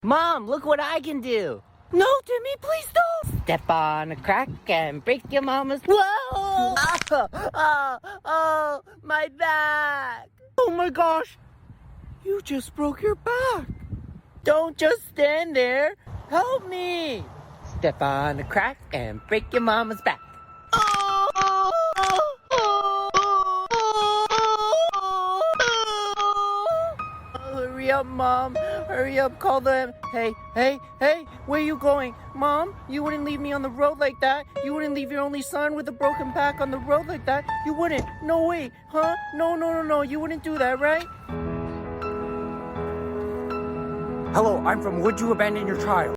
Mom, look what I can do. No, Timmy, please don't. Step on a crack and break your mama's... Whoa! Oh, my back. Oh my gosh. You just broke your back. Don't just stand there. Help me. Step on a crack and break your mama's back. Hurry up, Mom. Hurry up, call them. Hey, where you going? Mom, you wouldn't leave me on the road like that. You wouldn't leave your only son with a broken back on the road like that. You wouldn't. No way. Huh? No. You wouldn't do that, right? Hello, I'm from Would You Abandon Your Child?